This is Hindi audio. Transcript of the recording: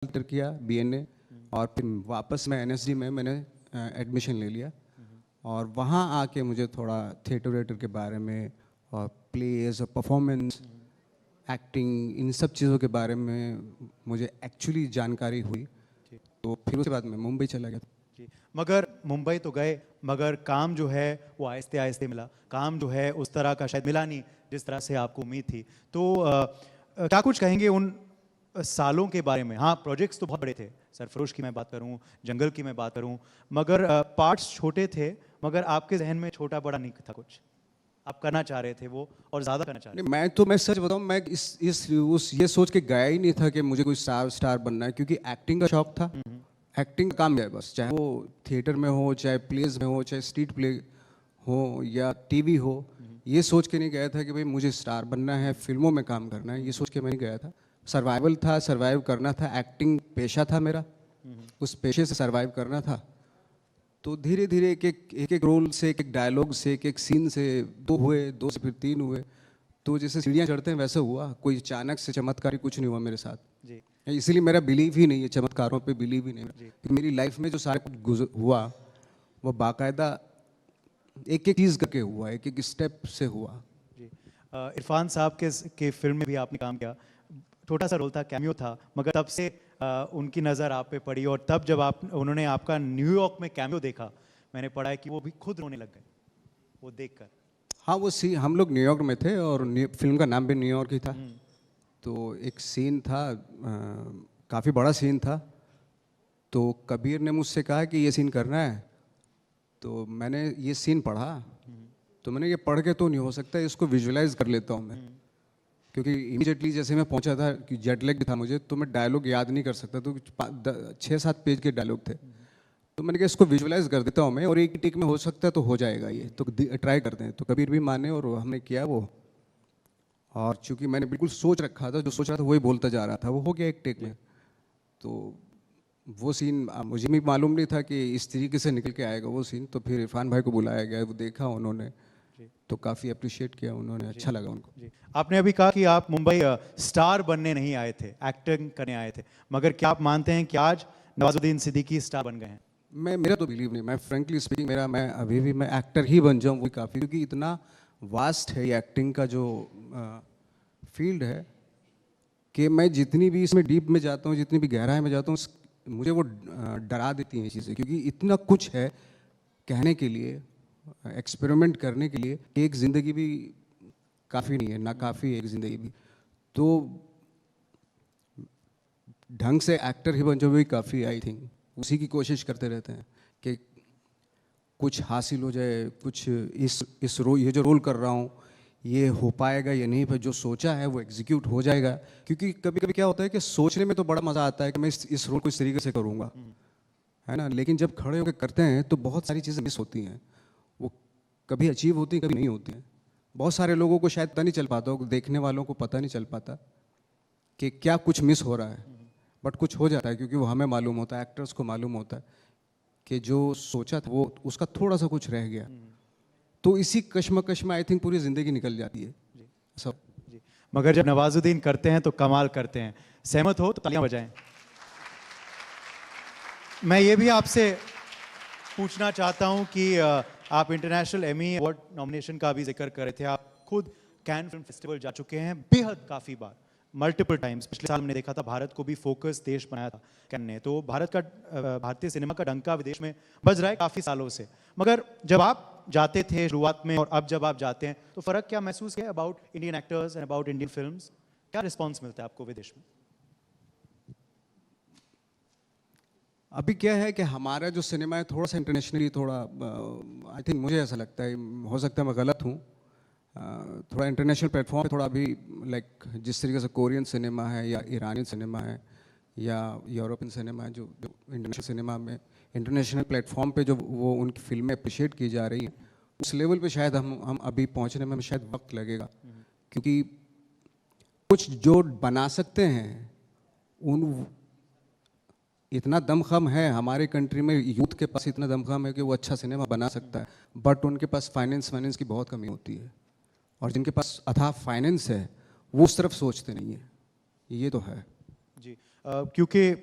इंटर किया बीएनए और फिर वापस मैं एनएसडी में मैंने एडमिशन ले लिया और वहाँ आके मुझे थोड़ा थिएटर वेटर के बारे में और प्लेज और परफॉर्मेंस एक्टिंग इन सब चीज़ों के बारे में मुझे एक्चुअली जानकारी हुई। तो फिर उसके बाद मैं मुंबई चला गया। जी, मगर मुंबई तो गए, मगर काम जो है वो आहिस्ते आहिस्ते मिला। काम जो है उस तरह का शायद मिला नहीं जिस तरह से आपको उम्मीद थी। तो क्या कुछ कहेंगे उन सालों के बारे में? हाँ, प्रोजेक्ट्स तो बहुत बड़े थे, सरफरोश की मैं बात करूं, जंगल की मैं बात करूं, मगर पार्ट्स छोटे थे, मगर आपके जहन में छोटा बड़ा नहीं था कुछ। आप करना चाह रहे थे वो और ज़्यादा करना चाह रहे नहीं, मैं सच बताऊं, मैं ये सोच के गया ही नहीं था कि मुझे कोई स्टार बनना है, क्योंकि एक्टिंग का शौक था। एक्टिंग का काम है बस, चाहे वो थिएटर में हो, चाहे प्लेज में हो, चाहे स्ट्रीट प्ले हो या टीवी हो। ये सोच के नहीं गया था कि भाई मुझे स्टार बनना है, फिल्मों में काम करना है, ये सोच के मैं नहीं गया था। सर्वाइवल था, सर्वाइव करना था, एक्टिंग पेशा था मेरा, उस पेशे से सर्वाइव करना था। तो धीरे धीरे एक एक रोल से, एक एक डायलॉग से, एक एक सीन से दो हुए, दो से फिर तीन हुए। तो जैसे सीढ़ियाँ चढ़ते हैं वैसे हुआ, कोई अचानक से चमत्कारी कुछ नहीं हुआ मेरे साथ जी। इसीलिए मेरा बिलीव ही नहीं है, चमत्कारों पे बिलीव ही नहीं है। कि मेरी लाइफ में जो सारा कुछ हुआ वो बाकायदा एक एक चीज़ करके हुआ, एक एक स्टेप से हुआ। जी, इरफान साहब के फिल्म में भी आपने काम किया। छोटा सा रोल था, कैमियो था, मगर तब से उनकी नज़र आप पे पड़ी और तब जब उन्होंने आपका न्यूयॉर्क में कैमियो देखा, मैंने पढ़ा है कि वो भी खुद रोने लग गए वो देखकर। हाँ, हम लोग न्यूयॉर्क में थे और फिल्म का नाम भी न्यूयॉर्क ही था। तो एक सीन था, काफ़ी बड़ा सीन था। तो कबीर ने मुझसे कहा कि ये सीन करना है। तो मैंने ये सीन पढ़ा, तो मैंने ये पढ़ के तो नहीं हो सकता, इसको विजुलाइज कर लेता हूँ मैं। क्योंकि इमीडिएटली जैसे मैं पहुंचा था कि जेट लैग भी था मुझे, तो मैं डायलॉग याद नहीं कर सकता। तो 6-7 पेज के डायलॉग थे। तो मैंने कहा इसको विजुलाइज कर देता हूँ मैं, और एक टेक में हो सकता है तो हो जाएगा ये, तो ट्राई करते हैं। तो कबीर भी माने और हमने किया वो। और चूंकि मैंने बिल्कुल सोच रखा था, जो सोच रहा था वही बोलता जा रहा था, वो हो गया एक टेक में। तो वो सीन मुझे भी मालूम नहीं था कि इस तरीके से निकल के आएगा वो सीन। तो फिर इरफान भाई को बुलाया गया, वो देखा उन्होंने, तो काफ़ी अप्रिशिएट किया उन्होंने, अच्छा लगा उनको। जी, आपने अभी कहा कि आप मुंबई स्टार बनने नहीं आए थे, एक्टिंग करने आए थे, मगर क्या आप मानते हैं कि आज नवाजुद्दीन सिद्दीकी स्टार बन गए हैं? मेरा तो बिलीव नहीं, मैं फ्रेंकली स्पीकिंग, मैं अभी भी मैं एक्टर ही बन जाऊँ वही काफ़ी, क्योंकि इतना वास्ट है ये एक्टिंग का जो फील्ड है कि मैं जितनी भी इसमें डीप में जाता हूँ, जितनी भी गहराई में जाता हूँ, मुझे वो डरा देती हैं ये चीज़ें, क्योंकि इतना कुछ है कहने के लिए, एक्सपेरिमेंट करने के लिए, कि एक ज़िंदगी भी काफ़ी नहीं है, ना काफ़ी है एक ज़िंदगी भी। तो ढंग से एक्टर ही बन जाओ वही काफ़ी, आई थिंक उसी की कोशिश करते रहते हैं कि कुछ हासिल हो जाए, कुछ इस रोल, ये जो रोल कर रहा हूँ ये हो पाएगा या नहीं, पर जो सोचा है वो एग्जीक्यूट हो जाएगा। क्योंकि कभी कभी क्या होता है कि सोचने में तो बड़ा मज़ा आता है कि मैं इस रोल को इस तरीके से करूँगा, है ना, लेकिन जब खड़े होकर करते हैं तो बहुत सारी चीज़ें मिस होती हैं। वो कभी अचीव होती हैं, कभी नहीं होती हैं। बहुत सारे लोगों को शायद पता नहीं चल पाता, देखने वालों को पता नहीं चल पाता कि क्या कुछ मिस हो रहा है, बट कुछ हो जाता है, क्योंकि वो हमें मालूम होता है, एक्टर्स को मालूम होता है कि जो सोचा था वो उसका थोड़ा सा कुछ रह गया। तो इसी कश्मकश में आई थिंक पूरी ज़िंदगी निकल जाती है सब। जी, मगर जब नवाजुद्दीन करते हैं तो कमाल करते हैं। सहमत हो तो तालियां बजाएं। मैं ये भी आपसे पूछना चाहता हूं कि आप इंटरनेशनल एमी अवार्ड नॉमिनेशन का भी जिक्र कर रहे थे। आप खुद कैन फिल्म फेस्टिवल जा चुके हैं बेहद काफ़ी बार, मल्टीपल टाइम्स। पिछले साल हमने देखा था भारत को भी फोकस देश बनाया था कैन ने। तो भारतीय सिनेमा का डंका विदेश में बज रहा है काफ़ी सालों से। मगर जब आप जाते थे शुरुआत में और अब जब आप जाते हैं तो फ़र्क क्या महसूस किया about Indian actors and about Indian films? क्या रिस्पॉन्स मिलता है आपको विदेश में? अभी क्या है कि हमारा जो सिनेमा है थोड़ा सा इंटरनेशनली, थोड़ा आई थिंक, मुझे ऐसा लगता है, हो सकता है मैं गलत हूँ, थोड़ा इंटरनेशनल प्लेटफॉर्म पे थोड़ा अभी, लाइक जिस तरीके से कोरियन सिनेमा है या ईरानी सिनेमा है या यूरोपियन सिनेमा है, जो इंटरनेशनल सिनेमा में इंटरनेशनल प्लेटफॉर्म पे जो वो उनकी फिल्में अप्रिशिएट की जा रही हैं, उस लेवल पे शायद हम अभी पहुंचने में शायद वक्त लगेगा। क्योंकि कुछ जो बना सकते हैं, उन इतना दमखम है हमारे कंट्री में, यूथ के पास इतना दमखम है कि वो अच्छा सिनेमा बना सकता है, बट उनके पास फाइनेंस की बहुत कमी होती है। और जिनके पास अथाह फाइनेंस है वो उस तरफ सोचते नहीं है, ये तो है। जी, क्योंकि